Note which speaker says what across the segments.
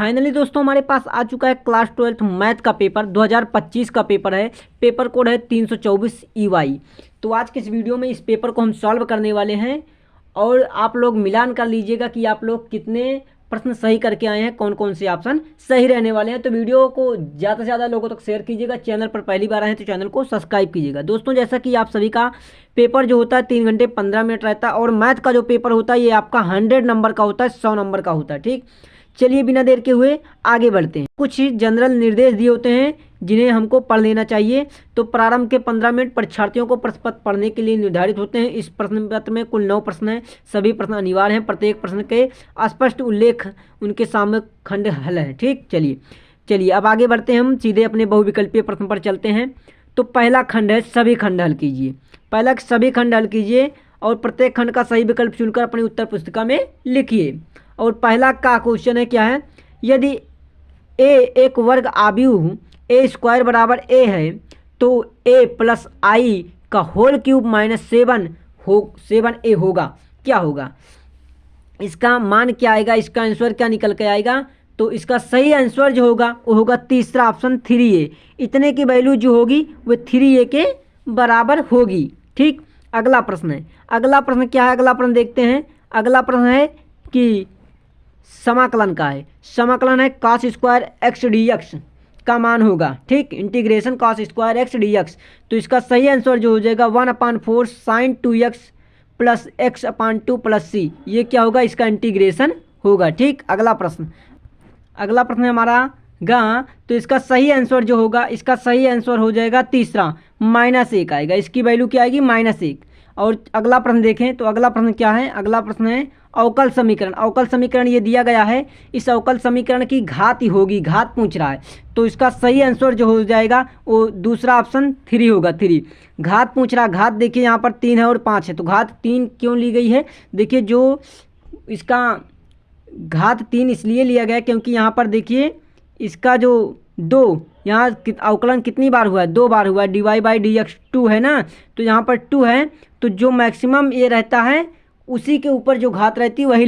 Speaker 1: Finally दोस्तों हमारे पास आ चुका है क्लास 12th मैथ का पेपर 2025 का पेपर है। पेपर कोड है 324 EY। तो आज के इस वीडियो में इस पेपर को हम सॉल्व करने वाले हैं और आप लोग मिलान कर लीजिएगा कि आप लोग कितने प्रश्न सही करके आए हैं, कौन कौन से ऑप्शन सही रहने वाले हैं। तो वीडियो को ज़्यादा से ज़्यादा लोगों तक शेयर कीजिएगा। चैनल पर पहली बार आए हैं तो चैनल को सब्सक्राइब कीजिएगा। दोस्तों जैसा कि आप सभी का पेपर जो होता है 3 घंटे 15 मिनट रहता है और मैथ का जो पेपर होता है ये आपका 100 नंबर का होता है, 100 नंबर का होता है। ठीक, चलिए बिना देर के हुए आगे बढ़ते हैं। कुछ जनरल निर्देश दिए होते हैं जिन्हें हमको पढ़ लेना चाहिए। तो प्रारंभ के 15 मिनट परीक्षार्थियों को प्रश्न पत्र पढ़ने के लिए निर्धारित होते हैं। इस प्रश्न पत्र में कुल 9 प्रश्न हैं। सभी प्रश्न अनिवार्य हैं। प्रत्येक प्रश्न के स्पष्ट उल्लेख उनके सामने खंड हल है। ठीक, चलिए अब आगे बढ़ते हैं। हम सीधे अपने बहुविकल्पीय प्रश्न पर चलते हैं। तो पहला खंड है सभी खंड हल कीजिए। पहला सभी खंड हल कीजिए और प्रत्येक खंड का सही विकल्प चुनकर अपनी उत्तर पुस्तिका में लिखिए। और पहला का क्वेश्चन है क्या है, यदि ए एक वर्ग आव्यूह ए स्क्वायर बराबर ए है तो ए प्लस आई का होल क्यूब माइनस 7 होगा, क्या होगा? इसका मान क्या आएगा, इसका आंसर क्या निकल के आएगा? तो इसका सही आंसर जो होगा वो होगा तीसरा ऑप्शन 3A। इतने की वैल्यू जो होगी वो 3A के बराबर होगी। ठीक, अगला प्रश्न है। अगला प्रश्न क्या है, अगला प्रश्न देखते हैं। अगला प्रश्न है कि समाकलन का है। समाकलन है cos square x D x का मान होगा। ठीक, integration cos square x D x. तो इसका सही आंसर जो हो जाएगा 1/4 sin 2x plus x/2 plus c। ये क्या होगा, इसका इंटीग्रेशन होगा। ठीक, अगला प्रश्न है हमारा गा। तो इसका सही आंसर जो होगा, इसका सही आंसर हो जाएगा तीसरा -1 आएगा। इसकी वैल्यू क्या आएगी, -1। और अगला प्रश्न देखें तो अगला प्रश्न क्या है, अगला प्रश्न है अवकल समीकरण। अवकल समीकरण ये दिया गया है, इस अवकल समीकरण की घात ही होगी, घात पूछ रहा है। तो इसका सही आंसर जो हो जाएगा वो दूसरा ऑप्शन 3 होगा। 3 घात पूछ रहा। घात देखिए यहाँ पर 3 है और 5 है, तो घात 3 क्यों ली गई है? देखिए जो इसका घात 3 इसलिए लिया गया क्योंकि यहाँ पर देखिए इसका जो 2 यहाँ अवकलन कितनी बार हुआ है, 2 बार हुआ है। dy/dx 2 है ना, तो यहाँ पर 2 है। तो जो मैक्सिमम ये रहता है उसी के ऊपर जो घात रहती है वही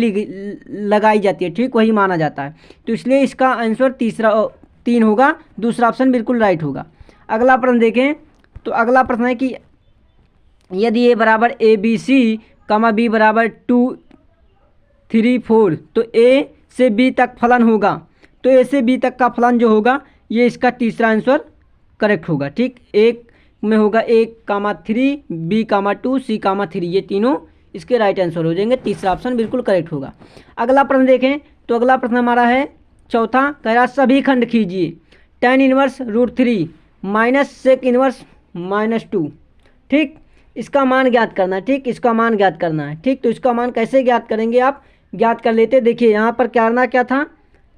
Speaker 1: लगाई जाती है। ठीक, वही माना जाता है। तो इसलिए इसका आंसर 3 होगा। दूसरा ऑप्शन बिल्कुल राइट होगा। अगला प्रश्न देखें तो अगला प्रश्न है कि यदि a बराबर ABC, b बराबर 2 3 4 तो a से b तक फलन होगा। तो a से b तक का फलन जो होगा ये इसका तीसरा आंसर करेक्ट होगा। ठीक, एक में होगा a, 3 b, 2 c, 3। ये तीनों इसके राइट आंसर हो जाएंगे। तीसरा ऑप्शन बिल्कुल करेक्ट होगा। अगला प्रश्न देखें तो अगला प्रश्न हमारा है चौथा, कह रहा सभी खंड कीजिए। tan inverse √3 minus sec inverse -2। ठीक, इसका मान ज्ञात करना है। ठीक, इसका मान ज्ञात करना है। ठीक, तो इसका मान कैसे ज्ञात करेंगे, आप ज्ञात कर लेते। देखिए यहाँ पर करना क्या था,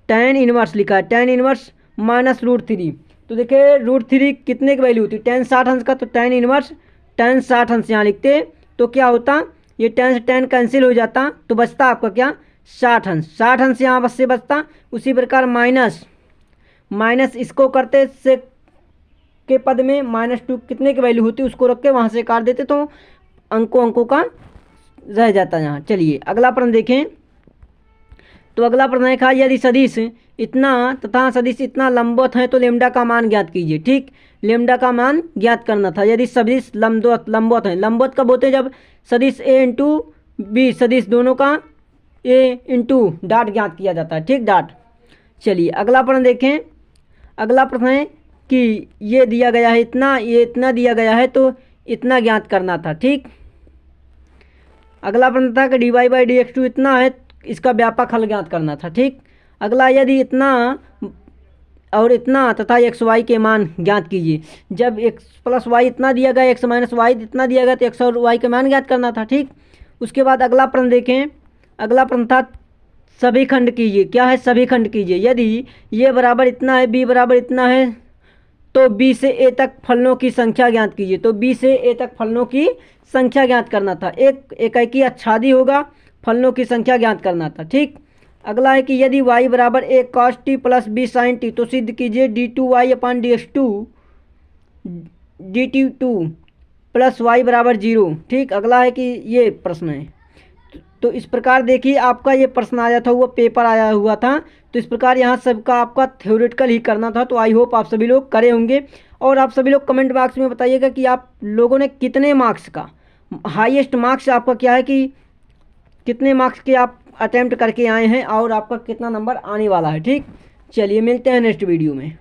Speaker 1: tan इनवर्स लिखा है, tan इनवर्स माइनस √3। तो देखिए √3 कितने की वैल्यू होती है, tan 60 अंश का। तो tan इनवर्स tan 60 अंश यहाँ लिखते तो क्या होता, ये tan से tan कैंसिल हो जाता तो बचता आपका क्या, 60 अंश। 60 अंश यहाँ बस से बचता। उसी प्रकार माइनस इसको करते से के पद में -2 कितने की वैल्यू होती उसको रख के वहाँ से काट देते तो अंकों का रह जाता यहाँ। चलिए अगला प्रश्न देखें तो अगला प्रश्न है यदि सदिश इतना तथा सदिश इतना लंबवत है तो लेमडा का मान ज्ञात कीजिए। ठीक, लेमडा का मान ज्ञात करना था। यदि सदिश लंबवत है, लंबवत कब होते हैं, जब सदिश a इंटू बी सदिश दोनों का a इंटू डाट ज्ञात किया जाता है। ठीक, डाट। चलिए अगला प्रश्न देखें। अगला प्रश्न है कि ये दिया गया है इतना, ये इतना दिया गया है तो इतना ज्ञात करना था। ठीक, अगला प्रश्न था कि dy/dx2 इतना है, इसका व्यापक हल ज्ञात करना था। ठीक, अगला यदि इतना और इतना तथा xy के मान ज्ञात कीजिए। जब x प्लस वाई इतना दिया गया, x माइनस वाई इतना दिया गया तो x और y के मान ज्ञात करना था। ठीक, उसके बाद अगला प्रश्न देखें। अगला प्रश्न था सभी खंड कीजिए। क्या है, सभी खंड कीजिए। यदि ये बराबर इतना है, b बराबर इतना है तो b से a तक फलनों की संख्या ज्ञात कीजिए। तो b से a तक फलनों की संख्या ज्ञात करना था। एक एकाकी आच्छादी होगा, फलनों की संख्या ज्ञात करना था। ठीक, अगला है कि यदि y बराबर a cos t plus b sin t तो सिद्ध कीजिए d2y/dx2 dt2 प्लस y बराबर 0। ठीक, अगला है कि ये प्रश्न है तो इस प्रकार देखिए आपका ये प्रश्न आया था, वो पेपर आया हुआ था। तो इस प्रकार यहाँ सबका आपका थ्योरेटिकल ही करना था। तो आई होप आप सभी लोग करे होंगे। और आप सभी लोग कमेंट बॉक्स में बताइएगा कि आप लोगों ने कितने मार्क्स का, हाईएस्ट मार्क्स आपका क्या है, कि कितने मार्क्स के आप अटेम्प्ट करके आए हैं और आपका कितना नंबर आने वाला है। ठीक, चलिए मिलते हैं नेक्स्ट वीडियो में।